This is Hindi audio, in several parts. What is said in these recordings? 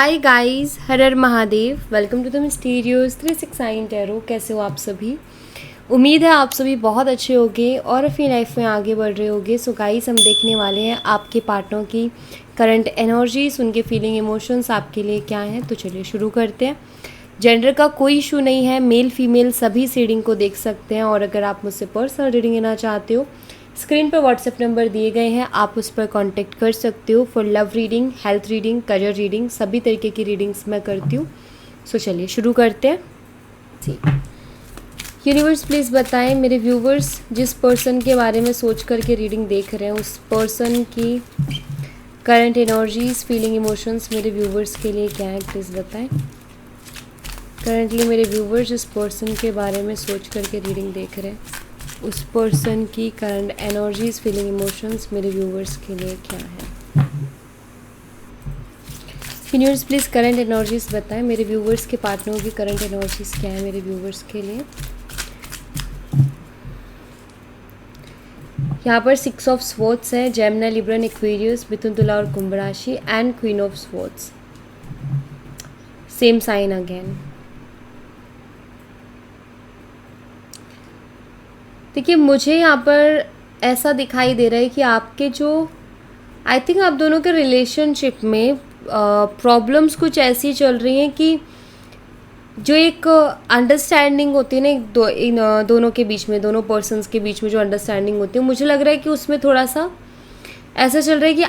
हाय गाइस, हर हर Mahadev. Welcome to the mysterious 369 tarot. कैसे हो आप सभी? उम्मीद है आप सभी बहुत अच्छे होंगे और अपनी लाइफ में आगे बढ़ रहे होंगे। सो गाइस, हम देखने वाले हैं आपके पार्टनर की करंट एनर्जीज, उनके फीलिंग इमोशंस आपके लिए क्या हैं। तो चलिए शुरू करते हैं। जेंडर का कोई इशू नहीं है, मेल फीमेल सभी इस रीडिंग को देख सकते हैं। और अगर आप मुझसे पर्सनल रीडिंग लेना चाहते हो, स्क्रीन पर व्हाट्सएप नंबर दिए गए हैं, आप उस पर कांटेक्ट कर सकते हो for love reading, health reading, career reading, सभी तरीके की रीडिंग्स मैं करती हूँ। सो चलिए शुरू करते हैं। जी, यूनिवर्स प्लीज़ बताएं मेरे व्यूवर्स जिस पर्सन के बारे में सोच करके रीडिंग देख रहे हैं, उस पर्सन की करंट एनर्जीज, फीलिंग, इमोशंस मेरे व्यूवर्स के लिए क्या है, प्लीज़ बताएं। करंटली मेरे व्यूवर्स जिस पर्सन के बारे में सोच करके रीडिंग देख रहे हैं, उस पर्सन की करंट एनर्जीज, फीलिंग, इमोशंस मेरे व्यूवर्स के लिए क्या है। यूनिवर्स प्लीज़ करंट एनर्जीज बताएं मेरे व्यूवर्स के पार्टनरों की करंट एनर्जीज क्या है मेरे व्यूवर्स के लिए। यहाँ पर 6 ऑफ स्वॉर्ड्स है, जेमिनी, लिब्रा, एक्वेरियस, मिथुन, तुला और कुंभ राशि and queen of swords. Same sign again. देखिए, मुझे यहाँ पर ऐसा दिखाई दे रहा है कि आपके जो आई थिंक आप दोनों के रिलेशनशिप में प्रॉब्लम्स कुछ ऐसी चल रही हैं कि जो एक अंडरस्टैंडिंग होती है ना, इन दोनों के बीच में, दोनों पर्सन्स के बीच में जो अंडरस्टैंडिंग होती है, मुझे लग रहा है कि उसमें थोड़ा सा ऐसा चल रहा है कि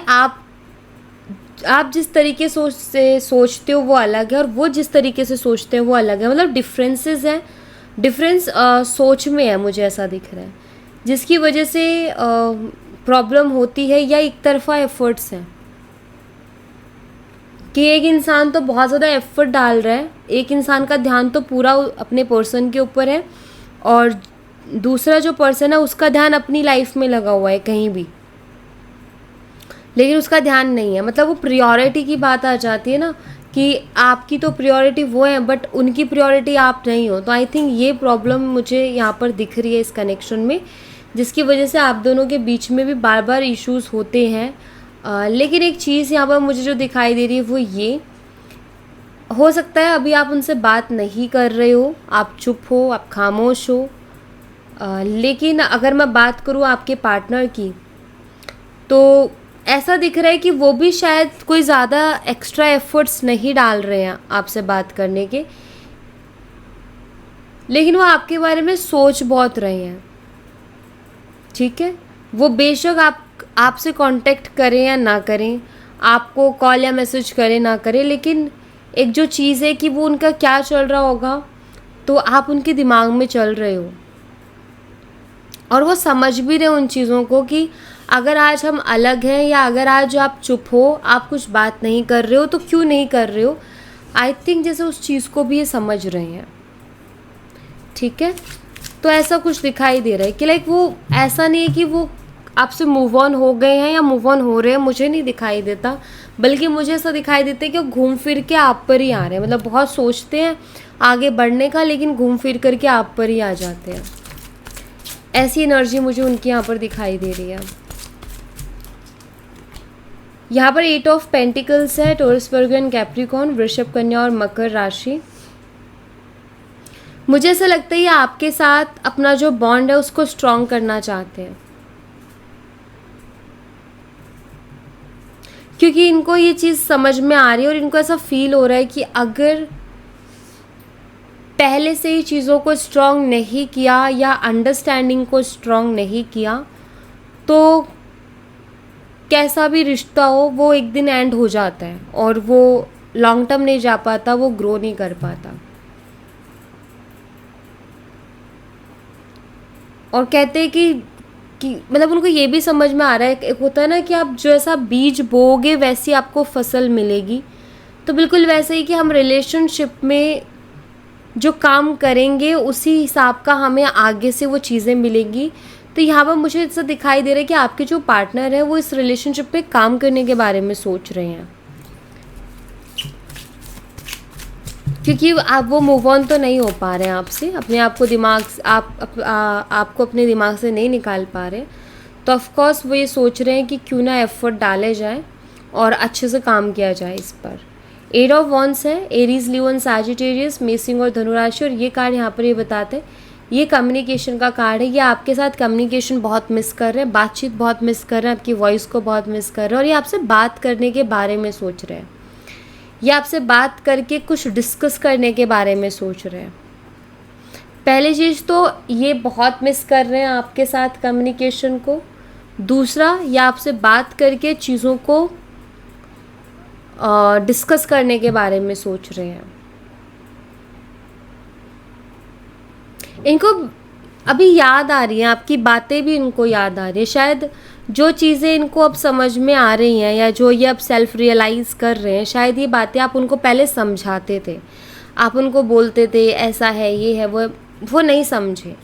आप जिस तरीके से सोचते हो वो अलग है और वो जिस तरीके से सोचते हैं वो अलग है। मतलब डिफरेंसेस हैं, डिफरेंस सोच में है, मुझे ऐसा दिख रहा है, जिसकी वजह से प्रॉब्लम होती है। या एक तरफा एफर्ट्स हैं कि एक इंसान तो बहुत ज़्यादा एफर्ट डाल रहा है, एक इंसान का ध्यान तो पूरा अपने पर्सन के ऊपर है और दूसरा जो पर्सन है उसका ध्यान अपनी लाइफ में लगा हुआ है कहीं भी, लेकिन उसका ध्यान नहीं है। मतलब वो प्रायोरिटी की बात आ जाती है ना, कि आपकी तो प्रायोरिटी वो है बट उनकी प्रायोरिटी आप नहीं हो। तो आई थिंक ये प्रॉब्लम मुझे यहाँ पर दिख रही है इस कनेक्शन में, जिसकी वजह से आप दोनों के बीच में भी बार बार इश्यूज होते हैं। लेकिन एक चीज़ यहाँ पर मुझे जो दिखाई दे रही है वो ये हो सकता है अभी आप उनसे बात नहीं कर रहे हो, आप चुप हो, आप खामोश हो। लेकिन अगर मैं बात करूँ आपके पार्टनर की, तो ऐसा दिख रहा है कि वो भी शायद कोई ज़्यादा एक्स्ट्रा एफर्ट्स नहीं डाल रहे हैं आपसे बात करने के, लेकिन वो आपके बारे में सोच बहुत रहे हैं। ठीक है, वो बेशक आपसे कांटेक्ट करें या ना करें, आपको कॉल या मैसेज करें ना करें, लेकिन एक जो चीज़ है कि वो उनका क्या चल रहा होगा, तो आप उनके दिमाग में चल रहे हो और वो समझ भी रहे उन चीज़ों को कि अगर आज हम अलग हैं या अगर आज आप चुप हो, आप कुछ बात नहीं कर रहे हो, तो क्यों नहीं कर रहे हो। आई थिंक जैसे उस चीज़ को भी ये समझ रहे हैं। ठीक है, तो ऐसा कुछ दिखाई दे रहा है कि लाइक वो ऐसा नहीं है कि वो आपसे मूव ऑन हो गए हैं या मूव ऑन हो रहे हैं, मुझे नहीं दिखाई देता, बल्कि मुझे ऐसा दिखाई देता है कि वो घूम फिर के आप पर ही आ रहे हैं। मतलब बहुत सोचते हैं आगे बढ़ने का, लेकिन घूम फिर करके आप पर ही आ जाते हैं। ऐसी एनर्जी मुझे उनकी यहाँ पर दिखाई दे रही है। यहाँ पर 8 ऑफ पेंटिकल्स है, टॉरस, वर्गो एंड कैप्रिकॉर्न, वृषभ, कन्या और मकर राशि। मुझे ऐसा लगता है ये आपके साथ अपना जो बॉन्ड है उसको स्ट्रॉन्ग करना चाहते हैं, क्योंकि इनको ये चीज़ समझ में आ रही है और इनको ऐसा फील हो रहा है कि अगर पहले से ही चीज़ों को स्ट्रॉन्ग नहीं किया या अंडरस्टैंडिंग को स्ट्रॉन्ग नहीं किया, तो कैसा भी रिश्ता हो वो एक दिन एंड हो जाता है और वो लॉन्ग टर्म नहीं जा पाता, वो ग्रो नहीं कर पाता। और कहते हैं कि मतलब उनको ये भी समझ में आ रहा है, एक होता है ना कि आप जैसा बीज बोओगे वैसी आपको फसल मिलेगी। तो बिल्कुल वैसे ही कि हम रिलेशनशिप में जो काम करेंगे उसी हिसाब का हमें आगे से वो चीज़ें मिलेंगी। तो यहाँ पर मुझे ऐसा दिखाई दे रहा है कि आपके जो पार्टनर है वो इस रिलेशनशिप पे काम करने के बारे में सोच रहे हैं, क्योंकि आप वो मूव ऑन तो नहीं हो पा रहे हैं आपसे, अपने आप को आपको अपने दिमाग से नहीं निकाल पा रहे। तो ऑफकोर्स वो ये सोच रहे हैं कि क्यों ना एफर्ट डाले जाए और अच्छे से काम किया जाए इस पर। एट ऑफ वॉन्ड्स है, एरीज, लियो एंड सैजिटेरियस, मेसिंग और धनुराशि। और ये कार्ड यहाँ पर ये बताते हैं, ये कम्युनिकेशन का कार्ड है। ये आपके साथ कम्युनिकेशन बहुत मिस कर रहे हैं, बातचीत बहुत मिस कर रहे हैं, आपकी वॉइस को बहुत मिस कर रहे हैं, और ये आपसे बात करने के बारे में सोच रहे हैं, ये आपसे बात करके कुछ डिस्कस करने के बारे में सोच रहे हैं। पहली चीज़ तो ये बहुत मिस कर रहे हैं आपके साथ कम्युनिकेशन को। दूसरा, ये आपसे बात करके चीज़ों को डिस्कस करने के बारे में सोच रहे हैं। इनको अभी याद आ रही हैं, आपकी बातें भी इनको याद आ रही है। शायद जो चीज़ें इनको अब समझ में आ रही हैं या जो ये अब सेल्फ रियलाइज़ कर रहे हैं, शायद ये बातें आप उनको पहले समझाते थे, आप उनको बोलते थे ऐसा है, ये है, वो नहीं समझे।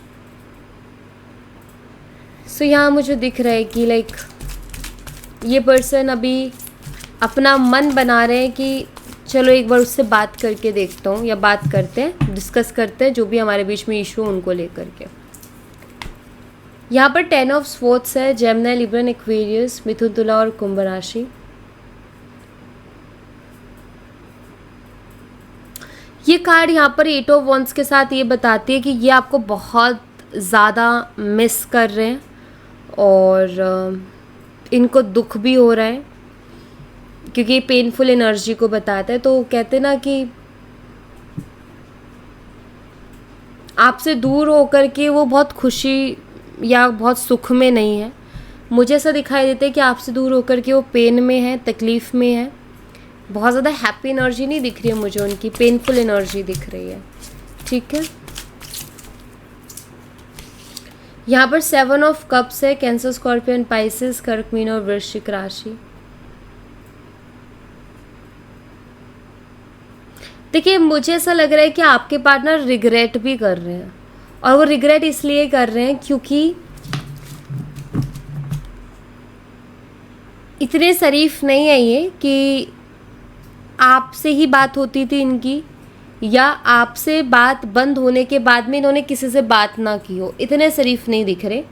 सो यहाँ मुझे दिख रहा है कि लाइक ये पर्सन अभी अपना मन बना रहे हैं कि चलो एक बार उससे बात करके देखता हूँ, या बात करते हैं, डिस्कस करते हैं जो भी हमारे बीच में इशू उनको लेकर के। यहाँ पर 10 ऑफ स्वॉर्ड्स है, जेमिनी, लिब्रा, एक्वेरियस, मिथुन, तुला और कुंभ राशि। ये कार्ड यहाँ पर 8 ऑफ वॉन्ड्स के साथ ये बताती है कि ये आपको बहुत ज़्यादा मिस कर रहे हैं और इनको दुख भी हो रहा है, क्योंकि ये पेनफुल एनर्जी को बताता है। तो कहते ना कि आपसे दूर होकर के वो बहुत खुशी या बहुत सुख में नहीं है। मुझे ऐसा दिखाई देता है कि आपसे दूर होकर के वो पेन में है, तकलीफ़ में है। बहुत ज़्यादा हैप्पी एनर्जी नहीं दिख रही है मुझे उनकी, पेनफुल एनर्जी दिख रही है। ठीक है, यहाँ पर 7 ऑफ कप्स है, कैंसर, स्कॉर्पियन, पाइसेस, कर्क, मीन और वृश्चिक राशि। देखिए, मुझे ऐसा लग रहा है कि आपके पार्टनर रिग्रेट भी कर रहे हैं, और वो रिग्रेट इसलिए कर रहे हैं क्योंकि इतने शरीफ नहीं है ये कि आपसे ही बात होती थी इनकी, या आपसे बात बंद होने के बाद में इन्होंने किसी से बात ना की हो। इतने शरीफ नहीं दिख रहे।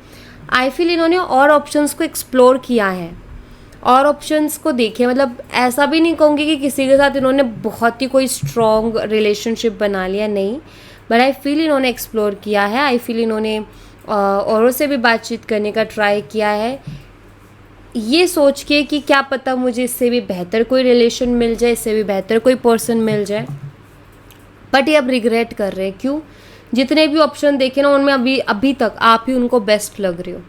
आई फील इन्होंने और ऑप्शंस को एक्सप्लोर किया है, और ऑप्शंस को देखे। मतलब ऐसा भी नहीं कहूँगी कि किसी के साथ इन्होंने बहुत ही कोई स्ट्रॉन्ग रिलेशनशिप बना लिया, नहीं, बट आई फील इन्होंने एक्सप्लोर किया है। आई फील इन्होंने औरों से भी बातचीत करने का ट्राई किया है, ये सोच के कि क्या पता मुझे इससे भी बेहतर कोई रिलेशन मिल जाए, इससे भी बेहतर कोई पर्सन मिल जाए। बट ये अब रिग्रेट कर रहे हैं। क्यों? जितने भी ऑप्शन देखे ना, उनमें अभी तक आप ही उनको बेस्ट लग रहे हो।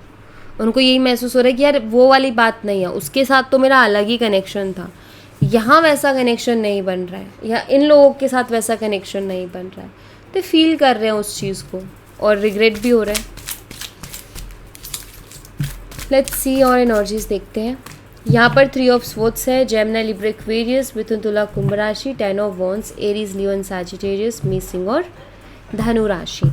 उनको यही महसूस हो रहा है कि यार वो वाली बात नहीं है, उसके साथ तो मेरा अलग ही कनेक्शन था, यहाँ वैसा कनेक्शन नहीं बन रहा है, या इन लोगों के साथ वैसा कनेक्शन नहीं बन रहा है। तो फील कर रहे हैं उस चीज़ को, और रिग्रेट भी हो रहा है। लेट्स सी और एनर्जीज देखते हैं। यहाँ पर 3 ऑफ स्वॉर्ड्स है, जेमिनी, लिब्रा, एक्वेरियस, मिथुन, तुला, कुंभ राशि, 10 of wands, Aries, Leo and Sagittarius, मेसिंग और धनु राशि।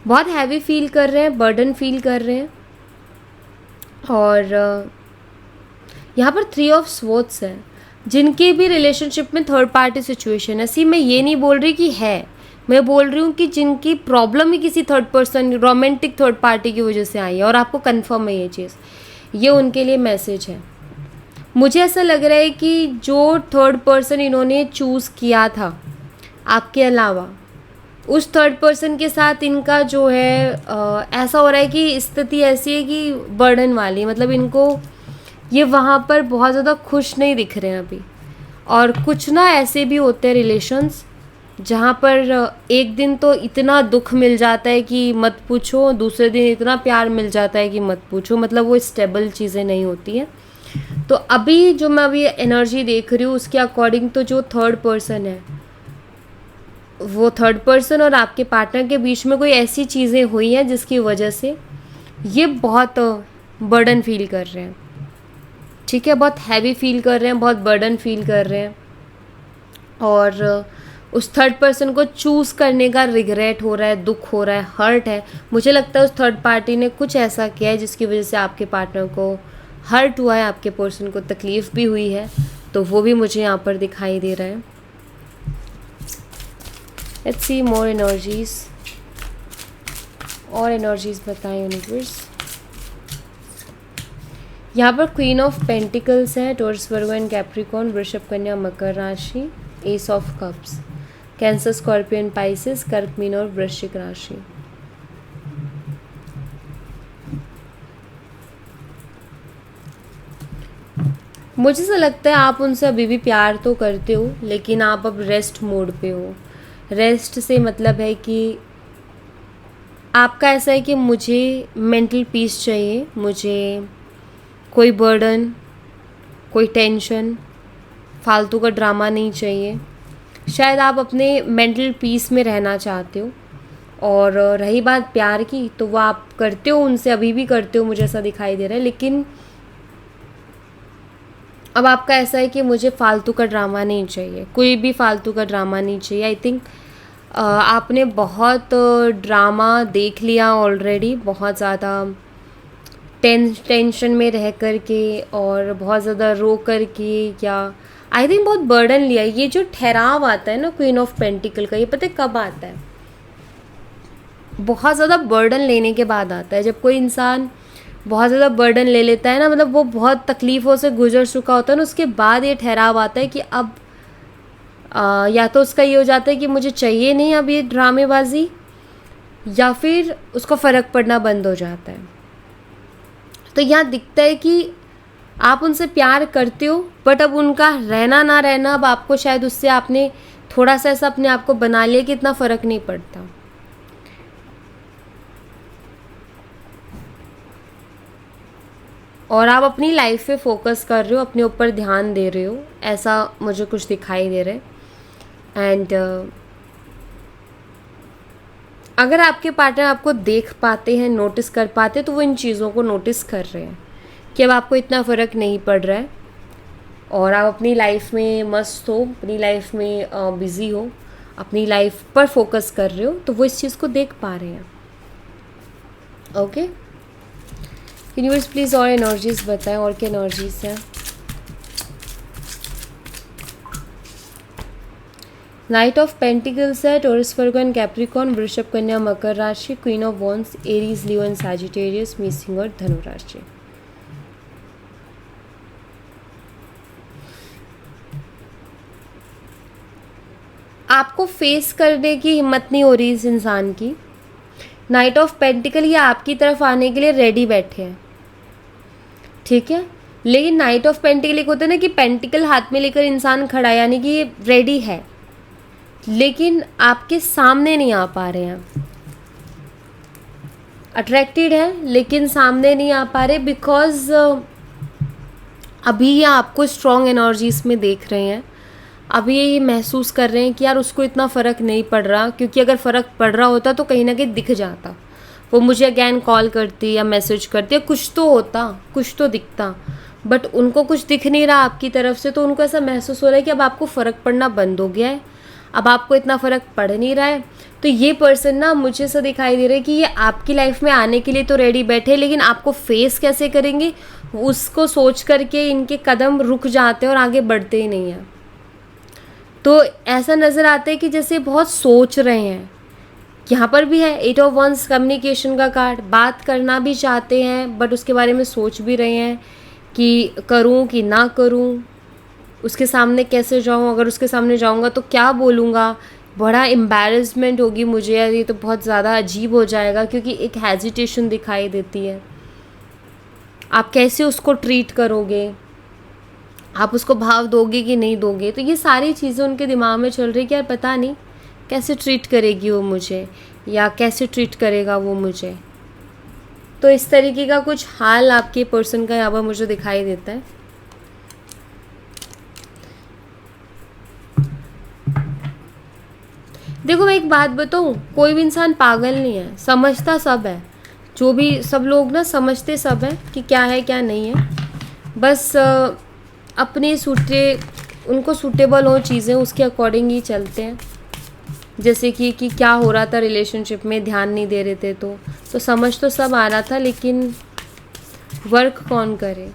बहुत हैवी फील कर रहे हैं, बर्डन फील कर रहे हैं। और यहाँ पर 3 ऑफ स्वॉर्ड्स है, जिनके भी रिलेशनशिप में थर्ड पार्टी सिचुएशन है। सी मैं ये नहीं बोल रही कि है, मैं बोल रही हूँ कि जिनकी प्रॉब्लम ही किसी third person, romantic third party की वजह से आई है, और आपको कंफर्म है ये चीज़, ये उनके लिए मैसेज है। मुझे ऐसा लग रहा है कि जो थर्ड पर्सन इन्होंने चूज़ किया था आपके अलावा, उस थर्ड पर्सन के साथ इनका जो है ऐसा हो रहा है कि स्थिति ऐसी है कि बर्डन वाली, मतलब इनको ये वहाँ पर बहुत ज़्यादा खुश नहीं दिख रहे हैं अभी। और कुछ ना ऐसे भी होते हैं रिलेशंस जहाँ पर एक दिन तो इतना दुख मिल जाता है कि मत पूछो, दूसरे दिन इतना प्यार मिल जाता है कि मत पूछो। मतलब वो स्टेबल चीज़ें नहीं होती हैं। तो अभी जो मैं अभी एनर्जी देख रही हूँ उसके अकॉर्डिंग तो जो थर्ड पर्सन है, वो थर्ड पर्सन और आपके पार्टनर के बीच में कोई ऐसी चीज़ें हुई हैं जिसकी वजह से ये बहुत बर्डन फील कर रहे हैं। ठीक है, बहुत हैवी फील कर रहे हैं, बहुत बर्डन फील कर रहे हैं, और उस थर्ड पर्सन को चूज़ करने का रिग्रेट हो रहा है, दुख हो रहा है, हर्ट है। मुझे लगता है उस थर्ड पार्टी ने कुछ ऐसा किया है जिसकी वजह से आपके पार्टनर को हर्ट हुआ है, आपके पर्सन को तकलीफ़ भी हुई है। तो वो भी मुझे यहाँ पर दिखाई दे रहा है। लेट्स सी मोर एनर्जीज, और एनर्जीज बताएं यूनिवर्स। यहाँ पर क्वीन ऑफ पेंटिकल्स है, टॉरस वर्गो एंड कैप्रिकॉर्न, वृषभ कन्या मकर राशि, S of cups, cancer scorpion Pisces, कर्क मीन और वृश्चिक राशि। मुझे ऐसा लगता है आप उनसे अभी भी प्यार तो करते हो, लेकिन आप अब रेस्ट मोड पे हो। रेस्ट से मतलब है कि आपका ऐसा है कि मुझे मेंटल पीस चाहिए, मुझे कोई बर्डन, कोई टेंशन, फालतू का ड्रामा नहीं चाहिए। शायद आप अपने मेंटल पीस में रहना चाहते हो। और रही बात प्यार की, तो वो आप करते हो उनसे, अभी भी करते हो, मुझे ऐसा दिखाई दे रहा है। लेकिन अब आपका ऐसा है कि मुझे फालतू का ड्रामा नहीं चाहिए, कोई भी फालतू का ड्रामा नहीं चाहिए। आई थिंक आपने बहुत ड्रामा देख लिया ऑलरेडी, बहुत ज़्यादा टेंशन में रह कर के और बहुत ज़्यादा रो कर के, या आई थिंक बहुत बर्डन लिया। ये जो ठहराव आता है ना क्वीन ऑफ पेंटिकल का, ये पता है कब आता है? बहुत ज़्यादा बर्डन लेने के बाद आता है। जब कोई इंसान बहुत ज़्यादा बर्डन ले लेता है ना, मतलब वो बहुत तकलीफ़ों से गुजर चुका होता है ना, उसके बाद ये ठहराव आता है कि अब या तो उसका ये हो जाता है कि मुझे चाहिए नहीं अब ये ड्रामेबाजी, या फिर उसको फ़र्क पड़ना बंद हो जाता है। तो यहाँ दिखता है कि आप उनसे प्यार करते हो, बट अब उनका रहना ना रहना, अब आपको शायद उससे आपने थोड़ा सा ऐसा अपने आप को बना लिया कि इतना फ़र्क नहीं पड़ता। और आप अपनी लाइफ पे फोकस कर रहे हो, अपने ऊपर ध्यान दे रहे हो, ऐसा मुझे कुछ दिखाई दे रहा है। एंड अगर आपके पार्टनर आपको देख पाते हैं, नोटिस कर पाते, तो वो इन चीज़ों को नोटिस कर रहे हैं कि अब आपको इतना फ़र्क नहीं पड़ रहा है और आप अपनी लाइफ में मस्त हो, अपनी लाइफ में बिज़ी हो, अपनी लाइफ पर फोकस कर रहे हो, तो वो इस चीज़ को देख पा रहे हैं। ओके, यूनिवर्स प्लीज़ और एनर्जीज बताएं, और क्या एनर्जीज हैं? नाइट ऑफ पेंटिकल्स है, टॉरस वर्गो एंड कैप्रिकॉर्न, वृषभ कन्या मकर राशि, queen of wands Aries Leo and Sagittarius, missing और धनु राशि। आपको फेस करने की हिम्मत नहीं हो रही इस इंसान की। नाइट ऑफ पेंटिकल ये आपकी तरफ आने के लिए रेडी बैठे हैं, ठीक है। लेकिन नाइट ऑफ पेंटिकल एक होता है ना कि पेंटिकल हाथ में लेकर इंसान खड़ा है, यानी कि ये रेडी है, लेकिन आपके सामने नहीं आ पा रहे हैं। अट्रैक्टेड है लेकिन सामने नहीं आ पा रहे, बिकॉज अभी ये आपको स्ट्रॉन्ग एनर्जीज में देख रहे हैं। अभी ये महसूस कर रहे हैं कि यार उसको इतना फ़र्क नहीं पड़ रहा, क्योंकि अगर फ़र्क पड़ रहा होता तो कहीं ना कहीं दिख जाता, वो मुझे अगैन कॉल करती या मैसेज करती या कुछ तो होता, कुछ तो दिखता। बट उनको कुछ दिख नहीं रहा आपकी तरफ से, तो उनको ऐसा महसूस हो रहा है कि अब आपको फ़र्क पड़ना बंद हो गया है, अब आपको इतना फ़र्क पड़ नहीं रहा है। तो ये पर्सन ना, मुझे ऐसा दिखाई दे रहा है कि ये आपकी लाइफ में आने के लिए तो रेडी बैठे, लेकिन आपको फेस कैसे करेंगे उसको सोच करके इनके कदम रुक जाते हैं और आगे बढ़ते ही नहीं हैं। तो ऐसा नज़र आता है कि जैसे बहुत सोच रहे हैं। यहाँ पर भी है 8 ऑफ वंस, कम्युनिकेशन का कार्ड। बात करना भी चाहते हैं बट उसके बारे में सोच भी रहे हैं कि करूँ कि ना करूँ, उसके सामने कैसे जाऊँ, अगर उसके सामने जाऊँगा तो क्या बोलूँगा, बड़ा एम्बैरेसमेंट होगी मुझे यार, ये तो बहुत ज़्यादा अजीब हो जाएगा, क्योंकि एक हेजिटेशन दिखाई देती है। आप कैसे उसको ट्रीट करोगे, आप उसको भाव दोगे कि नहीं दोगे, तो ये सारी चीज़ें उनके दिमाग में चल रही कि यार पता नहीं कैसे ट्रीट करेगी वो मुझे, या कैसे ट्रीट करेगा वो मुझे। तो इस तरीके का कुछ हाल आपके पर्सन का यहाँ पर मुझे दिखाई देता है। देखो मैं एक बात बताऊँ, कोई भी इंसान पागल नहीं है, समझता सब है। जो भी सब लोग ना समझते सब है कि क्या है क्या नहीं है, बस अपने उनको सूटेबल हो चीज़ें उसके अकॉर्डिंग ही चलते हैं। जैसे कि क्या हो रहा था रिलेशनशिप में, ध्यान नहीं दे रहे थे, तो समझ तो सब आ रहा था, लेकिन वर्क कौन करे,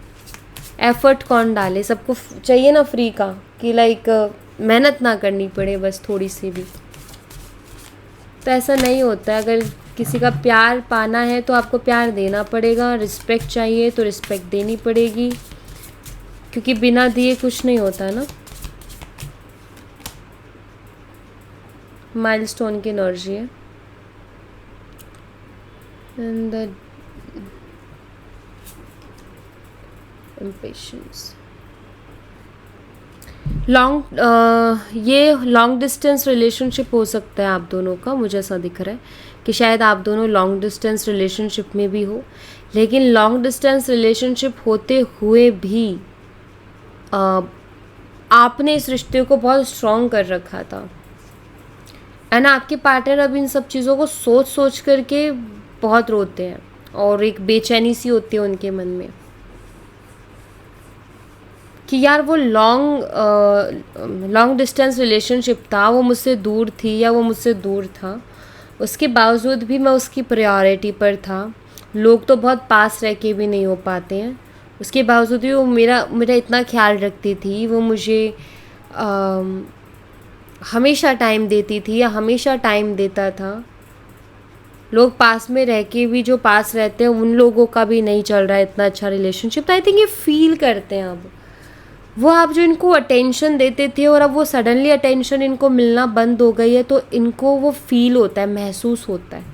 एफर्ट कौन डाले। सबको चाहिए ना फ्री का, कि लाइक मेहनत ना करनी पड़े बस थोड़ी सी भी। तो ऐसा नहीं होता है। अगर किसी का प्यार पाना है तो आपको प्यार देना पड़ेगा, रिस्पेक्ट चाहिए तो रिस्पेक्ट देनी पड़ेगी, क्योंकि बिना दिए कुछ नहीं होता ना। माइलस्टोन की एनर्जी है एंड द इम्पेशंस। ये लॉन्ग डिस्टेंस रिलेशनशिप हो सकता है आप दोनों का। मुझे ऐसा दिख रहा है कि शायद आप दोनों लॉन्ग डिस्टेंस रिलेशनशिप में भी हो, लेकिन लॉन्ग डिस्टेंस रिलेशनशिप होते हुए भी आपने इस रिश्ते को बहुत स्ट्रॉन्ग कर रखा था एंड आपके पार्टनर अब इन सब चीज़ों को सोच सोच करके बहुत रोते हैं और एक बेचैनी सी होती है उनके मन में कि यार वो लॉन्ग डिस्टेंस रिलेशनशिप था, वो मुझसे दूर थी या वो मुझसे दूर था, उसके बावजूद भी मैं उसकी प्रायोरिटी पर था। लोग तो बहुत पास रह के भी नहीं हो पाते हैं, उसके बावजूद भी वो मेरा इतना ख्याल रखती थी, वो मुझे हमेशा टाइम देती थी या हमेशा टाइम देता था। लोग पास में रह के भी जो पास रहते हैं उन लोगों का भी नहीं चल रहा है इतना अच्छा रिलेशनशिप। तो आई थिंक ये फील करते हैं अब वो, आप जो इनको अटेंशन देते थे और अब वो सडनली अटेंशन इनको मिलना बंद हो गई है, तो इनको वो फील होता है, महसूस होता है।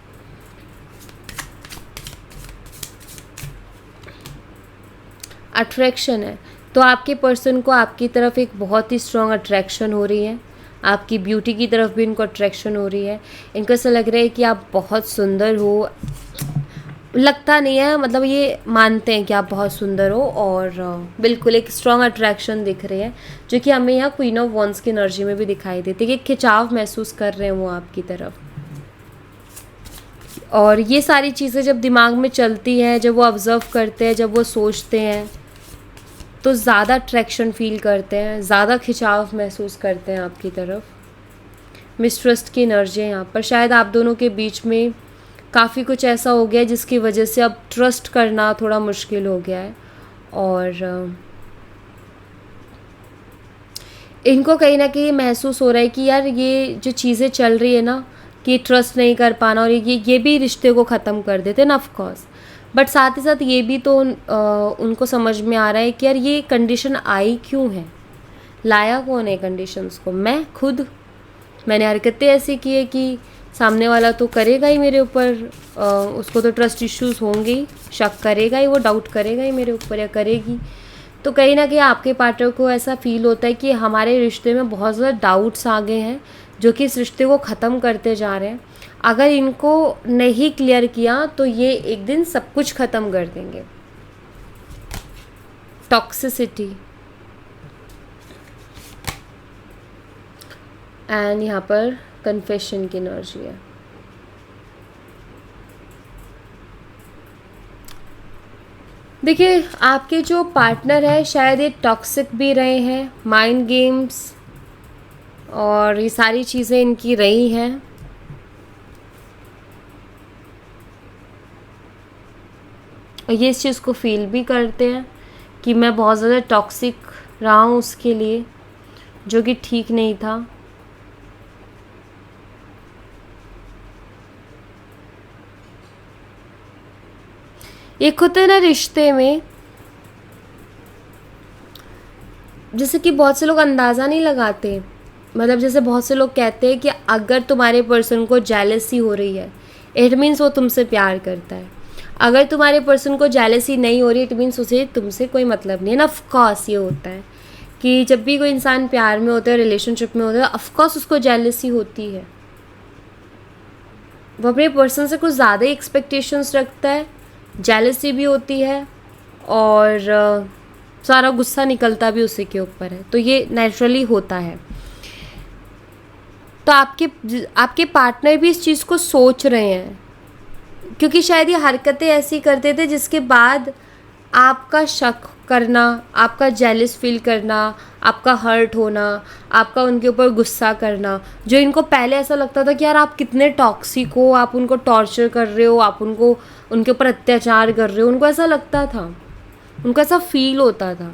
अट्रैक्शन है, तो आपके पर्सन को आपकी तरफ एक बहुत ही स्ट्रॉन्ग अट्रैक्शन हो रही है, आपकी ब्यूटी की तरफ भी इनको अट्रैक्शन हो रही है। इनको ऐसा लग रहा है कि आप बहुत सुंदर हो, लगता नहीं है, मतलब ये मानते हैं कि आप बहुत सुंदर हो और बिल्कुल एक स्ट्रॉन्ग अट्रैक्शन दिख रही है, जो कि हमें यहाँ क्वीन ऑफ वॉन्ड्स की एनर्जी में भी दिखाई देती है कि खिंचाव महसूस कर रहे हैं वो आपकी तरफ। और ये सारी चीज़ें जब दिमाग में चलती हैं, जब वो ऑब्ज़र्व करते हैं, जब वो सोचते हैं, तो ज़्यादा अट्रैक्शन फील करते हैं, ज़्यादा खिंचाव महसूस करते हैं आपकी तरफ। मिसट्रस्ट की एनर्जी है यहाँ पर। शायद आप दोनों के बीच में काफ़ी कुछ ऐसा हो गया है जिसकी वजह से अब ट्रस्ट करना थोड़ा मुश्किल हो गया है और इनको कहीं ना कहीं महसूस हो रहा है कि यार ये जो चीज़ें चल रही है ना, कि ट्रस्ट नहीं कर पाना और ये भी रिश्ते को ख़त्म कर देते ना, ऑफ कोर्स। बट साथ ही साथ ये भी तो उनको समझ में आ रहा है कि यार ये कंडीशन आई क्यों है, लाया कौन है कंडीशंस को, मैं खुद। मैंने हरकतें ऐसी की है कि सामने वाला तो करेगा ही मेरे ऊपर, उसको तो ट्रस्ट इश्यूज होंगे ही, शक करेगा ही, वो डाउट करेगा ही मेरे ऊपर या करेगी। तो कहीं ना कहीं आपके पार्टनर को ऐसा फील होता है कि हमारे रिश्ते में बहुत ज़्यादा डाउट्स आ गए हैं जो कि इस रिश्ते को ख़त्म करते जा रहे हैं। अगर इनको नहीं क्लियर किया तो ये एक दिन सब कुछ ख़त्म कर देंगे। टॉक्सिसिटी एंड यहाँ पर कन्फेशन की एनर्जी है। देखिए आपके जो पार्टनर है शायद ये टॉक्सिक भी रहे हैं, माइंड गेम्स और ये सारी चीज़ें इनकी रही हैं। और ये इस चीज़ को फील भी करते हैं कि मैं बहुत ज़्यादा टॉक्सिक रहा हूँ उसके लिए, जो कि ठीक नहीं था। एक होता है ना रिश्ते में, जैसे कि बहुत से लोग अंदाज़ा नहीं लगाते, मतलब जैसे बहुत से लोग कहते हैं कि अगर तुम्हारे पर्सन को जेलसी हो रही है इट मीन्स वो तुमसे प्यार करता है, अगर तुम्हारे पर्सन को जेलसी नहीं हो रही इट मीन्स उसे तुमसे कोई मतलब नहीं है ना। ऑफकोर्स ये होता है कि जब भी कोई इंसान प्यार में होता है, रिलेशनशिप में होता है, ऑफकोर्स उसको जेलसी होती है, वो अपने पर्सन से कुछ ज़्यादा ही एक्सपेक्टेशंस रखता है, जेलसी भी होती है और सारा गुस्सा निकलता भी उसी के ऊपर है। तो ये नेचुरली होता है। तो आपके पार्टनर भी इस चीज़ को सोच रहे हैं, क्योंकि शायद ये हरकतें ऐसी करते थे जिसके बाद आपका शक करना, आपका जेलस फील करना, आपका हर्ट होना, आपका उनके ऊपर गुस्सा करना, जो इनको पहले ऐसा लगता था कि यार आप कितने टॉक्सिक हो, आप उनको टॉर्चर कर रहे हो, आप उनके ऊपर अत्याचार कर रहे हो, उनको ऐसा लगता था, उनको ऐसा फील होता था।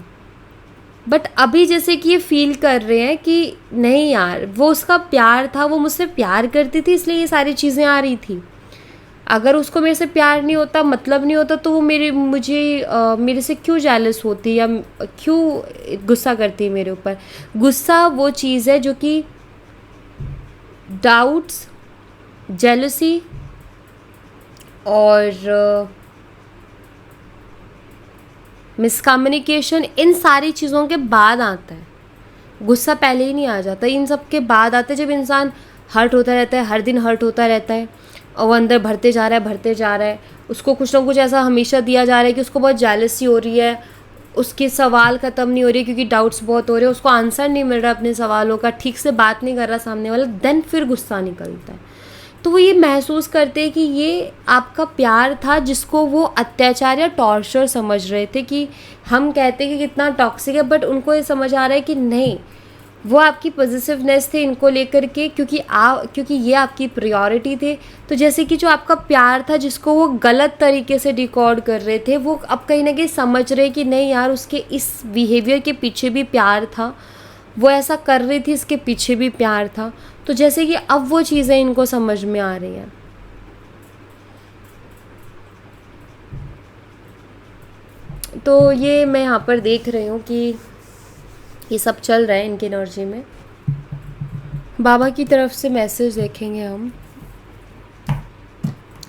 बट अभी जैसे कि ये फील कर रहे हैं कि नहीं यार, वो उसका प्यार था, वो मुझसे प्यार करती थी इसलिए ये सारी चीज़ें आ रही थी। अगर उसको मेरे से प्यार नहीं होता, मतलब नहीं होता, तो वो मेरे से क्यों जेलस होती या क्यों गुस्सा करती है मेरे ऊपर। गुस्सा वो चीज़ है जो कि डाउट्स, जेलसी और मिसकम्युनिकेशन, इन सारी चीज़ों के बाद आता है। गुस्सा पहले ही नहीं आ जाता, इन सब के बाद आता है। जब इंसान हर्ट होता रहता है, हर दिन हर्ट होता रहता है और वो अंदर भरते जा रहा है, भरते जा रहा है, उसको कुछ ना कुछ ऐसा हमेशा दिया जा रहा है कि उसको बहुत जेलसी हो रही है, उसके सवाल ख़त्म नहीं हो रही क्योंकि डाउट्स बहुत हो रहे हैं, उसको आंसर नहीं मिल रहा अपने सवालों का, ठीक से बात नहीं कर रहा सामने वाला, देन फिर गुस्सा निकलता है। तो वो ये महसूस करते हैं कि ये आपका प्यार था जिसको वो अत्याचार या टॉर्चर समझ रहे थे, कि हम कहते कि कितना टॉक्सिक है, बट उनको ये समझ आ रहा है कि नहीं, वो आपकी पॉजिटिवनेस थे इनको लेकर के, क्योंकि ये आपकी प्रायोरिटी थे। तो जैसे कि जो आपका प्यार था जिसको वो गलत तरीके से डिकोड कर रहे थे, वो अब कहीं ना कहीं समझ रहे कि नहीं यार, उसके इस बिहेवियर के पीछे भी प्यार था, वो ऐसा कर रही थी इसके पीछे भी प्यार था। तो जैसे कि अब वो चीज़ें इनको समझ में आ रही हैं। तो ये मैं यहाँ पर देख रही हूँ कि ये सब चल रहा है इनकी एनर्जी में। बाबा की तरफ से मैसेज देखेंगे हम,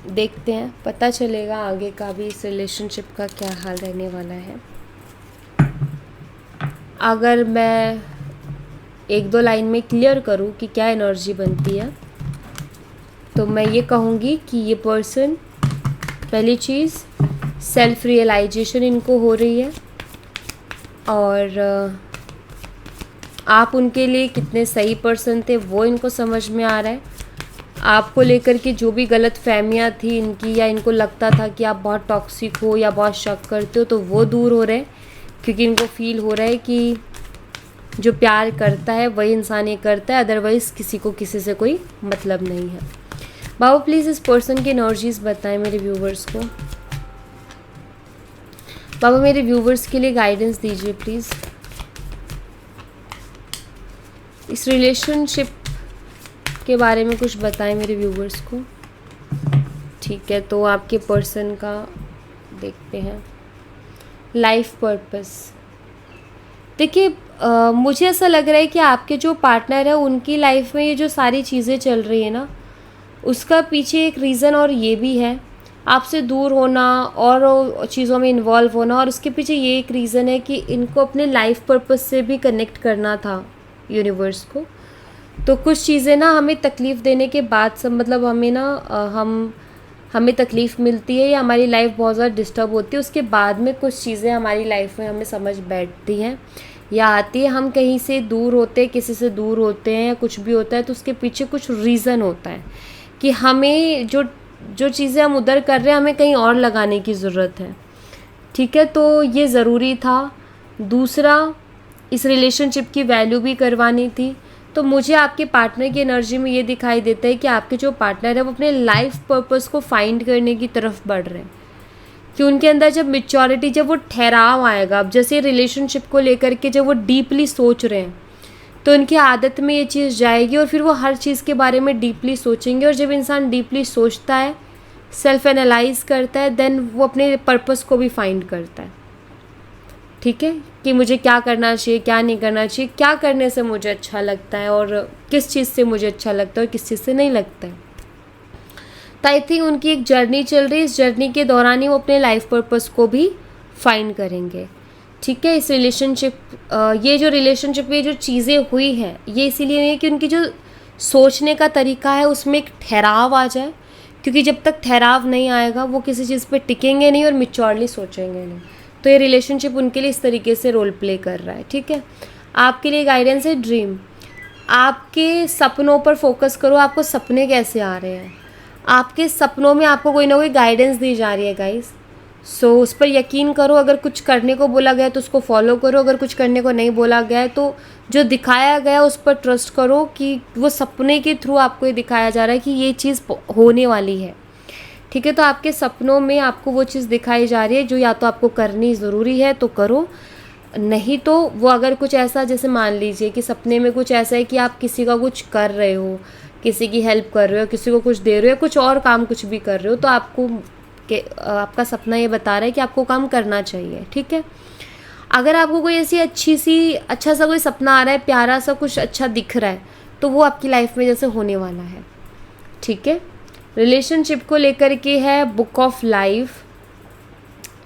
देखते हैं, पता चलेगा आगे का भी इस रिलेशनशिप का क्या हाल रहने वाला है। अगर मैं एक दो लाइन में क्लियर करूँ कि क्या एनर्जी बनती है, तो मैं ये कहूँगी कि ये पर्सन, पहली चीज़ सेल्फ रियलाइजेशन इनको हो रही है, और आप उनके लिए कितने सही पर्सन थे वो इनको समझ में आ रहा है। आपको लेकर के जो भी गलत फहमियाँ थी इनकी, या इनको लगता था कि आप बहुत टॉक्सिक हो या बहुत शक करते हो, तो वो दूर हो रहे हैं, क्योंकि इनको फील हो रहा है कि जो प्यार करता है वही इंसान ये करता है, अदरवाइज़ किसी को किसी से कोई मतलब नहीं है। बाबा प्लीज़ इस पर्सन की एनर्जीज बताएं मेरे व्यूवर्स को। बाबा मेरे व्यूवर्स के लिए गाइडेंस दीजिए प्लीज़। इस रिलेशनशिप के बारे में कुछ बताएं मेरे व्यूवर्स को। ठीक है, तो आपके पर्सन का देखते हैं लाइफ पर्पस। देखिए, मुझे ऐसा लग रहा है कि आपके जो पार्टनर है उनकी लाइफ में ये जो सारी चीज़ें चल रही है ना, उसका पीछे एक रीज़न और ये भी है, आपसे दूर होना और चीज़ों में इन्वॉल्व होना, और उसके पीछे ये एक रीज़न है कि इनको अपने लाइफ पर्पस से भी कनेक्ट करना था यूनिवर्स को। तो कुछ चीज़ें ना हमें तकलीफ़ देने के बाद सब, मतलब हमें ना हमें तकलीफ़ मिलती है या हमारी लाइफ बहुत ज़्यादा डिस्टर्ब होती है, उसके बाद में कुछ चीज़ें हमारी लाइफ में हमें समझ बैठती हैं या आती है। हम कहीं से दूर होते हैं, किसी से दूर होते हैं या कुछ भी होता है, तो उसके पीछे कुछ रीज़न होता है कि हमें जो चीज़ें हम उधर कर रहे हैं हमें कहीं और लगाने की ज़रूरत है। ठीक है, तो ये ज़रूरी था। दूसरा, इस रिलेशनशिप की वैल्यू भी करवानी थी। तो मुझे आपके पार्टनर की एनर्जी में ये दिखाई देता है कि आपके जो पार्टनर है वो अपने लाइफ पर्पस को फाइंड करने की तरफ बढ़ रहे हैं, कि उनके अंदर जब मैच्योरिटी, जब वो ठहराव आएगा, अब जैसे रिलेशनशिप को लेकर के जब वो डीपली सोच रहे हैं, तो उनकी आदत में ये चीज़ जाएगी और फिर वो हर चीज़ के बारे में डीपली सोचेंगे। और जब इंसान डीपली सोचता है, सेल्फ एनालाइज करता है, देन वो अपने पर्पस को भी फाइंड करता है। ठीक है, कि मुझे क्या करना चाहिए, क्या नहीं करना चाहिए, क्या करने से मुझे अच्छा लगता है और किस चीज़ से मुझे अच्छा लगता है और किस चीज़ से नहीं लगता है। तो आई थिंक उनकी एक जर्नी चल रही है, इस जर्नी के दौरान ही वो अपने लाइफ पर्पस को भी फाइंड करेंगे। ठीक है, इस रिलेशनशिप, ये जो रिलेशनशिप में जो चीज़ें हुई हैं, ये इसीलिए नहीं है कि उनकी जो सोचने का तरीका है उसमें एक ठहराव आ जाए, क्योंकि जब तक ठहराव नहीं आएगा वो किसी चीज़ पे टिकेंगे नहीं और मैच्योरली सोचेंगे नहीं। तो ये रिलेशनशिप उनके लिए इस तरीके से रोल प्ले कर रहा है। ठीक है, आपके लिए गाइडेंस है ड्रीम। आपके सपनों पर फोकस करो, आपको सपने कैसे आ रहे हैं, आपके सपनों में आपको कोई ना कोई गाइडेंस दी जा रही है गाइस। सो उस पर यकीन करो। अगर कुछ करने को बोला गया है तो उसको फॉलो करो, अगर कुछ करने को नहीं बोला गया है तो जो दिखाया गया उस पर ट्रस्ट करो, कि वो सपने के थ्रू आपको ये दिखाया जा रहा है कि ये चीज़ होने वाली है। ठीक है, तो आपके सपनों में आपको वो चीज़ दिखाई जा रही है जो या तो आपको करनी ज़रूरी है तो करो, नहीं तो वो अगर कुछ ऐसा, जैसे मान लीजिए कि सपने में कुछ ऐसा है कि आप किसी का कुछ कर रहे हो किसी की हेल्प कर रहे हो, किसी को कुछ दे रहे हो, कुछ और काम कुछ भी कर रहे हो, तो आपको आपका सपना ये बता रहा है कि आपको काम करना चाहिए, ठीक है। अगर आपको कोई ऐसी अच्छा सा कोई सपना आ रहा है, प्यारा सा कुछ अच्छा दिख रहा है, तो वो आपकी लाइफ में जैसे होने वाला है, ठीक है। रिलेशनशिप को लेकर के है बुक ऑफ लाइफ।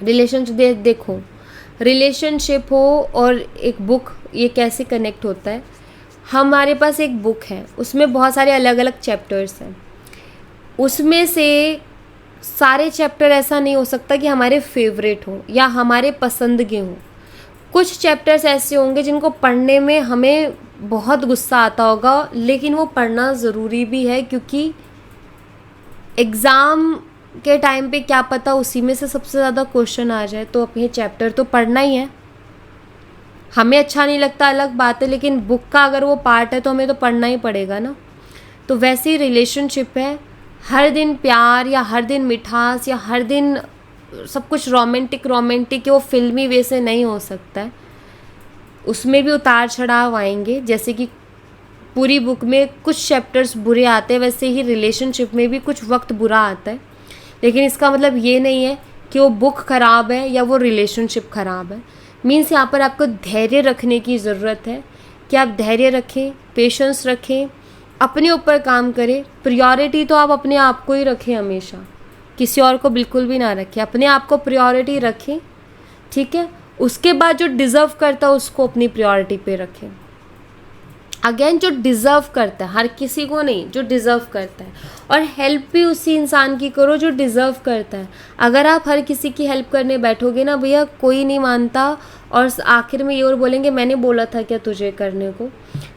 देखो, रिलेशनशिप हो और एक बुक, ये कैसे कनेक्ट होता है। हमारे पास एक बुक है, उसमें बहुत सारे अलग अलग चैप्टर्स हैं। उसमें से सारे चैप्टर ऐसा नहीं हो सकता कि हमारे फेवरेट हों या हमारे पसंद के हों। कुछ चैप्टर्स ऐसे होंगे जिनको पढ़ने में हमें बहुत गुस्सा आता होगा, लेकिन वो पढ़ना ज़रूरी भी है, क्योंकि एग्ज़ाम के टाइम पे क्या पता उसी में से सबसे ज़्यादा क्वेश्चन आ जाए, तो अपने चैप्टर तो पढ़ना ही है। हमें अच्छा नहीं लगता अलग बात है, लेकिन बुक का अगर वो पार्ट है तो हमें तो पढ़ना ही पड़ेगा ना। तो वैसे ही रिलेशनशिप है, हर दिन प्यार या हर दिन मिठास या हर दिन सब कुछ रोमांटिक वो फिल्मी वे से नहीं हो सकता है। उसमें भी उतार चढ़ाव आएंगे, जैसे कि पूरी बुक में कुछ चैप्टर्स बुरे आते हैं, वैसे ही रिलेशनशिप में भी कुछ वक्त बुरा आता है। लेकिन इसका मतलब ये नहीं है कि वो बुक ख़राब है या वो रिलेशनशिप ख़राब है। मीन्स यहाँ पर आपको धैर्य रखने की ज़रूरत है कि आप धैर्य रखें, पेशेंस रखें, अपने ऊपर काम करें। प्रायोरिटी तो आप अपने आप को ही रखें हमेशा, किसी और को बिल्कुल भी ना रखें। अपने आप को प्रायोरिटी रखें, ठीक है। उसके बाद जो डिज़र्व करता है उसको अपनी प्रायोरिटी पे रखें। अगेन, जो डिज़र्व करता है, हर किसी को नहीं, जो डिज़र्व करता है। और हेल्प भी उसी इंसान की करो जो डिज़र्व करता है। अगर आप हर किसी की हेल्प करने बैठोगे ना भैया, कोई नहीं मानता, और आखिर में ये और बोलेंगे मैंने बोला था क्या तुझे करने को।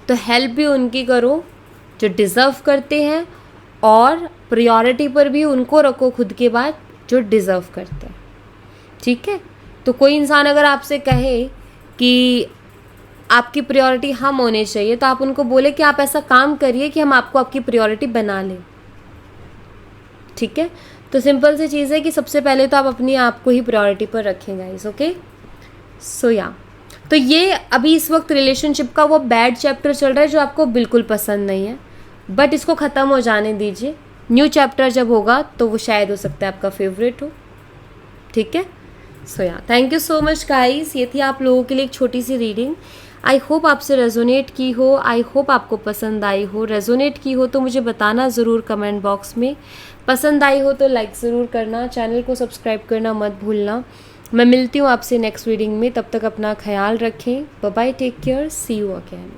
तो हेल्प भी उनकी करो जो डिज़र्व करते हैं, और प्रायोरिटी पर भी उनको रखो खुद के बाद जो डिज़र्व करते हैं, ठीक है। तो कोई इंसान अगर आपसे कहे कि आपकी प्रायोरिटी हम होने चाहिए, तो आप उनको बोले कि आप ऐसा काम करिए कि हम आपको आपकी प्रायोरिटी बना लें, ठीक है। तो सिंपल सी चीज़ है कि सबसे पहले तो आप अपनी आप को ही प्रायोरिटी पर रखें गाइस, ओके। सो या, तो ये अभी इस वक्त रिलेशनशिप का वो बैड चैप्टर चल रहा है जो आपको बिल्कुल पसंद नहीं है, बट इसको ख़त्म हो जाने दीजिए। न्यू चैप्टर जब होगा तो वो शायद हो सकता है आपका फेवरेट हो, ठीक है। सो या, thank you so much guys. ये थी आप लोगों के लिए एक छोटी सी रीडिंग। आई होप आपसे रेजोनेट की हो, आई होप आपको पसंद आई हो। रेजोनेट की हो तो मुझे बताना ज़रूर कमेंट बॉक्स में। पसंद आई हो तो लाइक ज़रूर करना, चैनल को सब्सक्राइब करना मत भूलना। मैं मिलती हूँ आपसे नेक्स्ट रीडिंग में, तब तक अपना ख्याल रखें। Bye bye, take care, see you again.